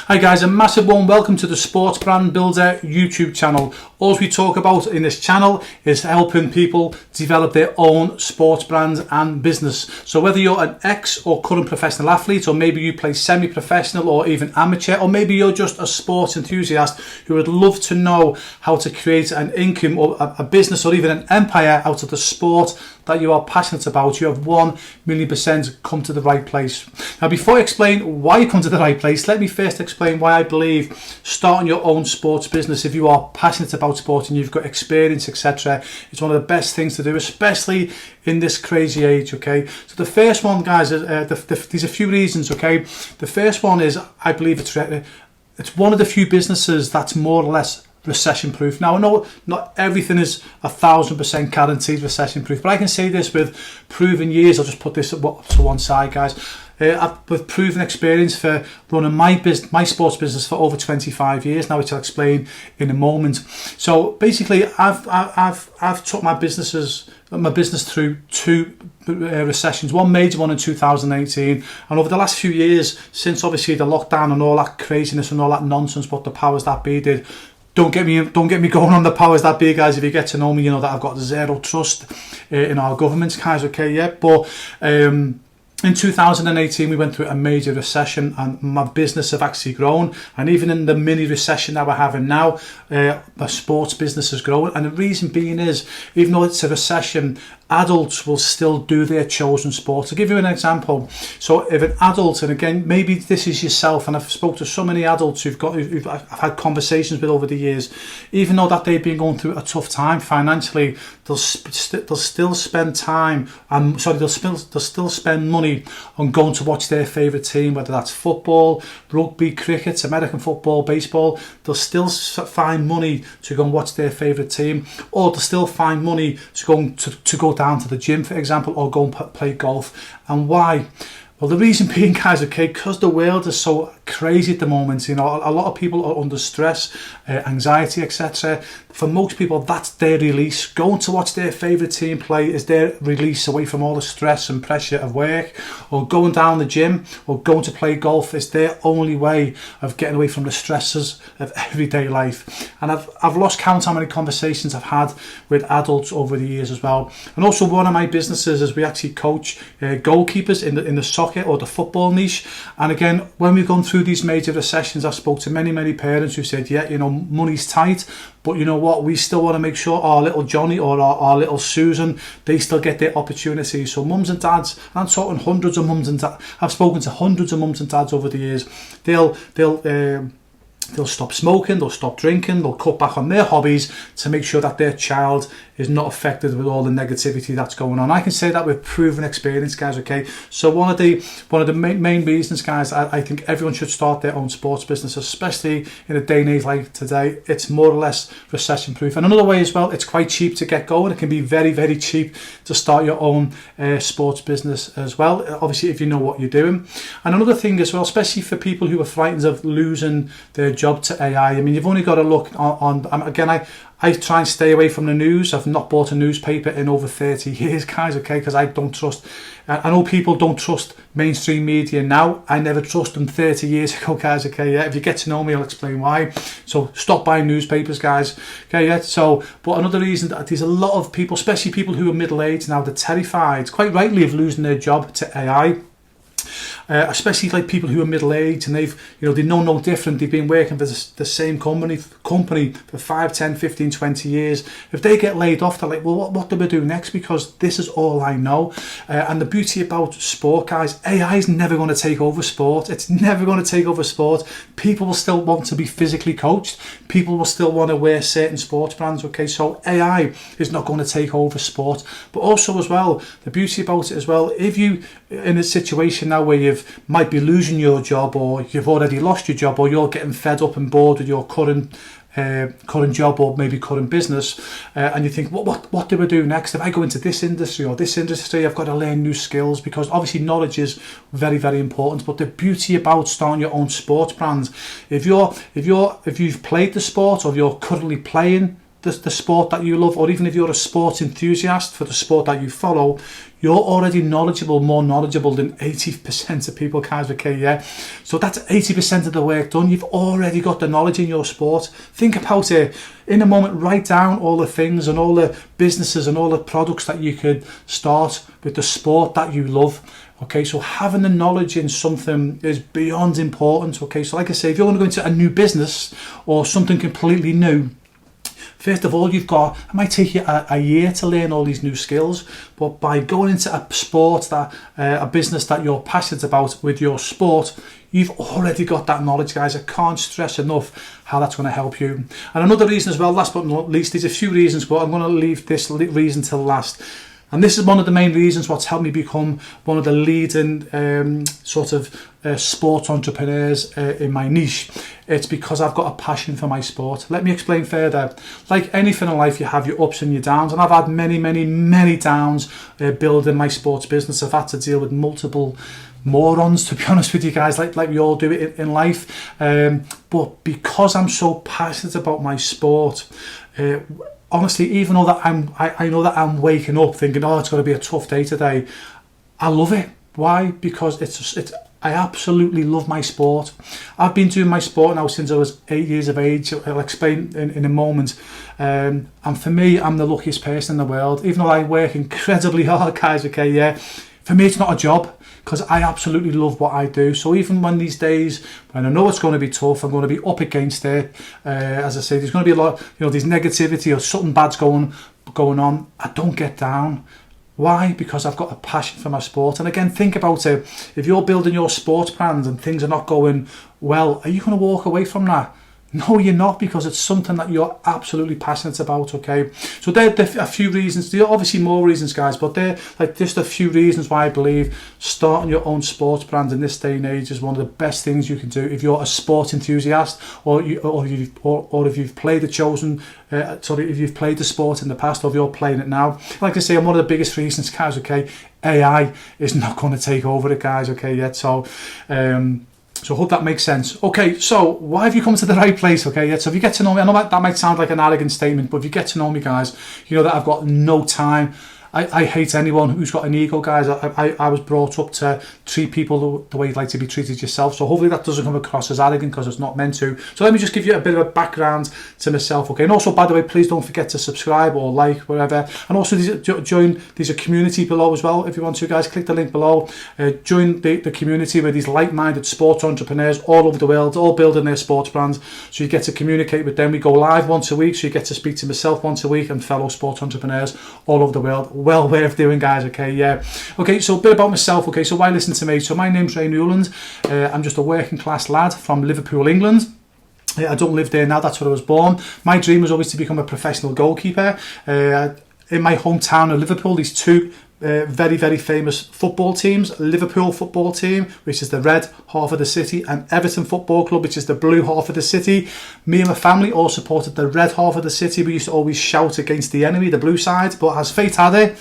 Hi guys, a massive warm welcome to the Sports Brand Builder YouTube channel. All we talk about in this channel is helping people develop their own sports brands and business. So whether you're an ex or current professional athlete, or maybe you play semi-professional or even amateur, or maybe you're just a sports enthusiast who would love to know how to create an income or a business or even an empire out of the sport that you are passionate about, you have 1,000,000% come to the right place. Now, before I explain why you come to the right place, let me first explain why I believe starting your own sports business, if you are passionate about sport and you've got experience, etc., it's one of the best things to do, especially in this crazy age. Okay, so the first one, guys, there's a few reasons. Okay, the first one is I believe it's one of the few businesses that's more or less recession proof. Now, I know not everything is 1,000% guaranteed recession proof, but I can say this with proven years. I'll just put this to one side, guys. With proven experience for running my sports business for over 25 years now, which I'll explain in a moment. So basically, I've took my business through two recessions, one major one in 2018, and over the last few years, since obviously the lockdown and all that craziness and all that nonsense what the powers that be did. Don't get me going on the powers that be, guys. If you get to know me, you know that I've got zero trust in our governments, guys. Okay, yeah, but in 2018, we went through a major recession, and my business have actually grown. And even in the mini recession that we're having now, my sports business has grown. And the reason being is, even though it's a recession, adults will still do their chosen sport. To give you an example, so if an adult, and again, maybe this is yourself, and I've spoke to so many adults who've I've had conversations with over the years, even though that they've been going through a tough time financially, they'll still spend time, they'll still spend money on going to watch their favourite team, whether that's football, rugby, cricket, American football, baseball. They'll still find money to go and watch their favourite team, or they'll still find money to go down to the gym, for example, or go and play golf. And why? Well, the reason being, guys, okay, because the world is so crazy at the moment. You know, a lot of people are under stress, anxiety, etc. For most people, that's their release. Going to watch their favourite team play is their release away from all the stress and pressure of work, or going down the gym, or going to play golf is their only way of getting away from the stresses of everyday life. And I've lost count how many conversations I've had with adults over the years as well. And also, one of my businesses is we actually coach goalkeepers in the soccer or the football niche. And again, when we've gone through these major recessions, I've spoke to many parents who said, yeah, you know, money's tight, but you know what, we still want to make sure our little Johnny or our little Susan, they still get their opportunities. So mums and dads, I'm talking hundreds of mums and dads, I've spoken to hundreds of mums and dads over the years, they'll stop smoking, they'll stop drinking, they'll cut back on their hobbies to make sure that their child is not affected with all the negativity that's going on. I can say that with proven experience, guys, okay? So one of the main reasons, guys, I think everyone should start their own sports business, especially in a day and age like today. It's more or less recession proof. And another way as well, it's quite cheap to get going. It can be very, very cheap to start your own sports business as well, obviously if you know what you're doing. And another thing as well, especially for people who are frightened of losing their job to AI. I mean, you've only got to look on again, I try and stay away from the news. I've not bought a newspaper in over 30 years, guys, okay, because I don't trust. I know people don't trust mainstream media now. I never trusted them 30 years ago, guys, okay, yeah. If you get to know me, I'll explain why. So stop buying newspapers, guys, okay, yeah. So, but another reason that there's a lot of people, especially people who are middle-aged now, they're terrified, quite rightly, of losing their job to AI. Especially like people who are middle-aged and they know no different. They've been working for the same company for 5, 10, 15, 20 years. If they get laid off, they're like, well, what do we do next? Because this is all I know. And the beauty about sport, guys, AI is never going to take over sport. It's never going to take over sport. People will still want to be physically coached. People will still want to wear certain sports brands, okay? So AI is not going to take over sport. But also as well, the beauty about it as well, if you in a situation now where you might be losing your job, or you've already lost your job, or you're getting fed up and bored with your current job or maybe current business, and you think, what do I do next? If I go into this industry or this industry, I've got to learn new skills, because obviously knowledge is very, very important. But the beauty about starting your own sports brands, if you've played the sport, or if you're currently playing the sport that you love, or even if you're a sports enthusiast for the sport that you follow, you're already knowledgeable, more knowledgeable than 80% of people, guys, okay, yeah? So that's 80% of the work done. You've already got the knowledge in your sport. Think about it. In a moment, write down all the things and all the businesses and all the products that you could start with the sport that you love. Okay, so having the knowledge in something is beyond important. Okay, so like I say, if you're going to go into a new business or something completely new, first of all, it might take you a year to learn all these new skills, but by going into a sport, a business that you're passionate about with your sport, you've already got that knowledge, guys. I can't stress enough how that's going to help you. And another reason as well, last but not least, there's a few reasons, but I'm going to leave this reason till last. And this is one of the main reasons what's helped me become one of the leading sports entrepreneurs in my niche. It's because I've got a passion for my sport. Let me explain further. Like anything in life, you have your ups and your downs, and I've had many, many, many downs building my sports business. I've had to deal with multiple morons, to be honest with you guys, like we all do it in life. But because I'm so passionate about my sport, honestly, even though that I know that I'm waking up thinking, oh, it's going to be a tough day today, I love it. Why? Because I absolutely love my sport. I've been doing my sport now since I was 8 years of age. I'll explain in a moment. And for me, I'm the luckiest person in the world. Even though I work incredibly hard, guys, okay, yeah, for me it's not a job, because I absolutely love what I do. So even when these days, when I know it's going to be tough, I'm going to be up against it. As I say, there's going to be a lot, there's negativity or something bad's going on. I don't get down. Why? Because I've got a passion for my sport. And again, think about it. If you're building your sports brand and things are not going well, are you going to walk away from that? No, you're not, because it's something that you're absolutely passionate about, okay? So there are a few reasons. There are obviously more reasons, guys, but they're like just a few reasons why I believe starting your own sports brand in this day and age is one of the best things you can do if you're a sport enthusiast, or if you've played if you've played the sport in the past, or if you're playing it now. Like I say, I'm one of the biggest reasons, guys, okay? AI is not going to take over it, guys, okay, yet. So I hope that makes sense. Okay, so why have you come to the right place? Okay, yeah. So if you get to know me, I know that might sound like an arrogant statement, but if you get to know me, guys, you know that I've got no time. I hate anyone who's got an ego, guys. I was brought up to treat people the way you'd like to be treated yourself. So hopefully that doesn't come across as arrogant, because it's not meant to. So let me just give you a bit of a background to myself, okay? And also, by the way, please don't forget to subscribe or like, whatever. And also there's a community below as well. If you want to, guys, click the link below. Join the community with these like-minded sports entrepreneurs all over the world, all building their sports brands. So you get to communicate with them. We go live once a week, so you get to speak to myself once a week and fellow sports entrepreneurs all over the world. Well worth doing, guys, okay, yeah. Okay, so a bit about myself, okay, so why listen to me? So my name's Ray Newland. I'm just a working class lad from Liverpool, England. I don't live there now, that's where I was born. My dream was always to become a professional goalkeeper. In my hometown of Liverpool, these two very, very famous football teams: Liverpool football team, which is the red half of the city, and Everton Football Club, which is the blue half of the city. Me and my family all supported the red half of the city. We used to always shout against the enemy, the blue side, but as fate had it,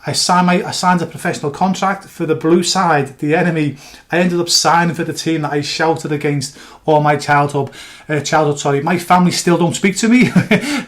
I signed a professional contract for the blue side, the enemy. I ended up signing for the team that I shouted against all my childhood. My family still don't speak to me.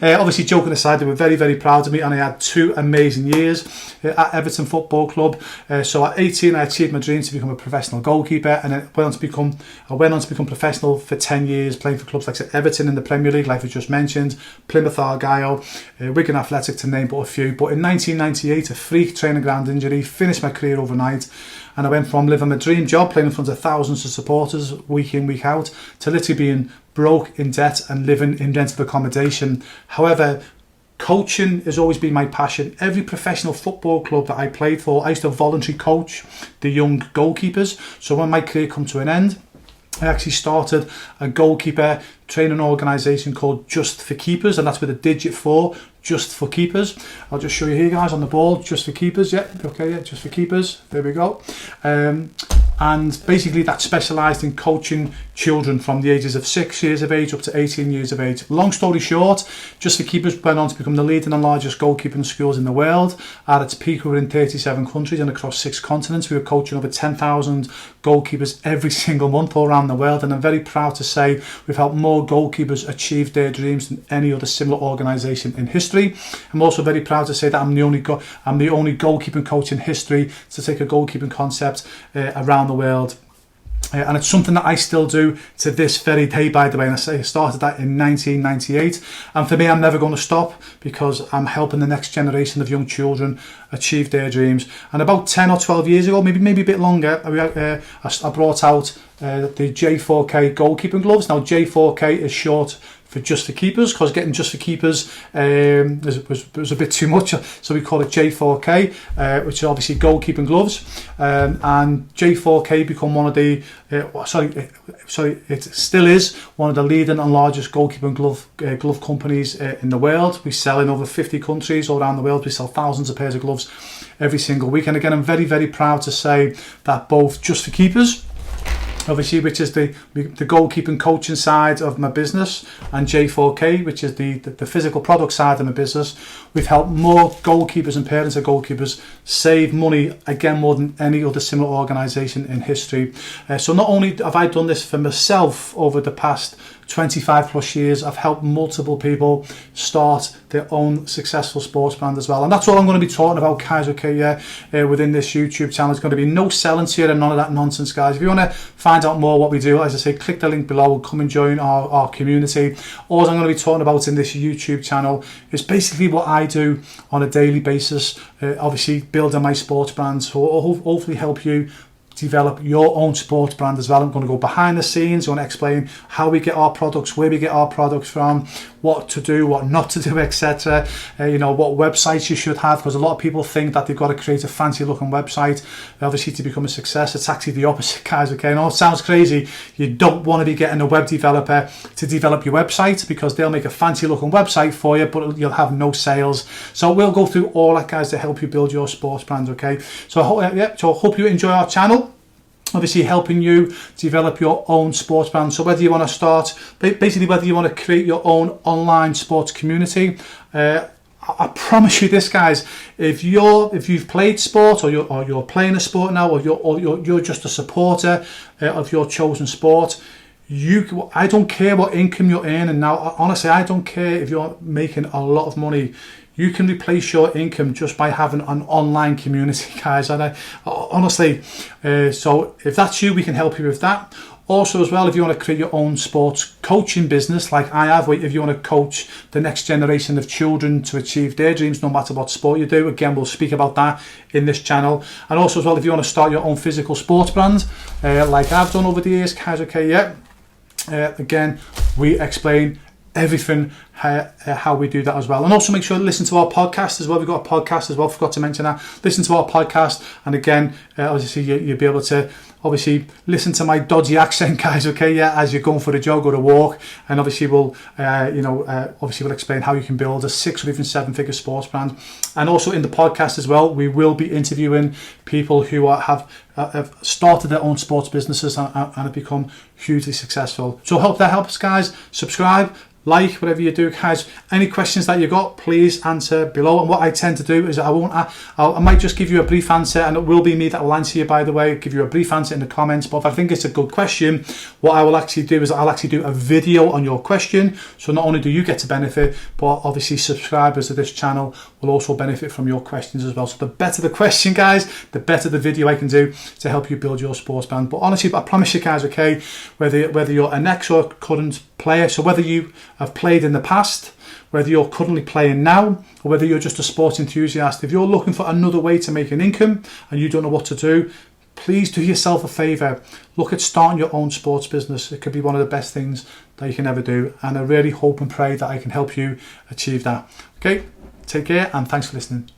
Obviously, joking aside, they were very, very proud of me, and I had 2 amazing years at Everton Football Club. So at 18, I achieved my dream to become a professional goalkeeper, and I went on to become professional for 10 years, playing for clubs like Everton in the Premier League, like I just mentioned, Plymouth Argyle, Wigan Athletic, to name but a few. But in 1998, a freak training ground injury finished my career overnight, and I went from living my dream job, playing in front of thousands of supporters week in, week out, to literally being broke, in debt, and living in rented accommodation. However, coaching has always been my passion. Every professional football club that I played for, I used to voluntarily coach the young goalkeepers. So when my career come to an end, I actually started a goalkeeper training organisation called Just for Keepers, and that's with a digit 4, Just for Keepers. I'll just show you here, guys, on the ball, Just for Keepers. Yeah, okay, yeah, Just for Keepers. There we go. And basically that specialised in coaching children from the ages of 6 years of age up to 18 years of age. Long story short, Just for Keepers went on to become the leading and largest goalkeeping schools in the world. At its peak, we were in 37 countries and across 6 continents. We were coaching over 10,000 goalkeepers every single month all around the world, and I'm very proud to say we've helped more goalkeepers achieve their dreams than any other similar organisation in history. I'm also very proud to say that I'm the only goalkeeping coach in history to take a goalkeeping concept around the world. And it's something that I still do to this very day, by the way. And I started that in 1998. And for me, I'm never going to stop, because I'm helping the next generation of young children achieve their dreams. And about 10 or 12 years ago, maybe a bit longer, I brought out the J4K goalkeeping gloves. Now, J4K is short for Just for Keepers, because getting Just for Keepers was a bit too much, so we call it J4K, which is obviously goalkeeping gloves. And J4K become one of the it still is one of the leading and largest goalkeeping glove companies in the world. We sell in over 50 countries all around the world. We sell thousands of pairs of gloves every single week. And again, I'm very, very proud to say that both Just for Keepers, obviously, which is the goalkeeping coaching side of my business, and J4K, which is the physical product side of my business, we've helped more goalkeepers and parents of goalkeepers save money, again, more than any other similar organisation in history. So not only have I done this for myself over the past 25 plus years, I've helped multiple people start their own successful sports brand as well. And that's all I'm going to be talking about, guys, okay, within this YouTube channel. It's going to be no selling here and none of that nonsense, guys. If you want to find out more what we do, as I say, click the link below and come and join our community. All I'm going to be talking about in this YouTube channel is basically what I do on a daily basis, obviously building my sports brands, so hopefully help you develop your own sports brand as well. I'm going to go behind the scenes. I'm going to explain how we get our products, where we get our products from, what to do, what not to do, etc. What websites you should have, because a lot of people think that they've got to create a fancy looking website, obviously, to become a success. It's actually the opposite, guys, okay? I know it sounds crazy. You don't want to be getting a web developer to develop your website, because they'll make a fancy looking website for you, but you'll have no sales. So we'll go through all that, guys, to help you build your sports brand, okay? So I hope you enjoy our channel, obviously helping you develop your own sports brand. So whether you want to start, basically whether you want to create your own online sports community, I promise you this, guys, if you've played sport, or you're playing a sport now, or you're just a supporter of your chosen sport, I don't care what income you're earning now. Honestly, I don't care if you're making a lot of money. You can replace your income just by having an online community, guys. And honestly, so if that's you, we can help you with that. Also, as well, if you want to create your own sports coaching business like I have, if you want to coach the next generation of children to achieve their dreams, no matter what sport you do, again, we'll speak about that in this channel. And also, as well, if you want to start your own physical sports brand, like I've done over the years, guys, okay, yeah. Again, we explain everything, how we do that as well. And also make sure to listen to our podcast as well. We've got a podcast as well, forgot to mention that. Listen to our podcast, and again, obviously you'll be able to obviously listen to my dodgy accent, guys, okay, yeah, as you're going for a jog or a walk. And obviously we'll explain how you can build a 6 or even 7-figure sports brand. And also in the podcast as well, we will be interviewing people who have started their own sports businesses and have become hugely successful. So hope that helps, guys. Subscribe, like, whatever you do, guys. Any questions that you got, please answer below. And what I tend to do is I might just give you a brief answer, and it will be me that will answer you, by the way, give you a brief answer in the comments. But if I think it's a good question, what I will actually do is I'll actually do a video on your question. So not only do you get to benefit, but obviously subscribers to this channel will also benefit from your questions as well. So the better the question, guys, the better the video I can do to help you build your sports brand. But honestly, I promise you, guys, okay, whether you're an ex or current player, so whether you have played in the past, whether you're currently playing now, or whether you're just a sports enthusiast, if you're looking for another way to make an income and you don't know what to do, please do yourself a favour. Look at starting your own sports business. It could be one of the best things that you can ever do. And I really hope and pray that I can help you achieve that. Okay, take care and thanks for listening.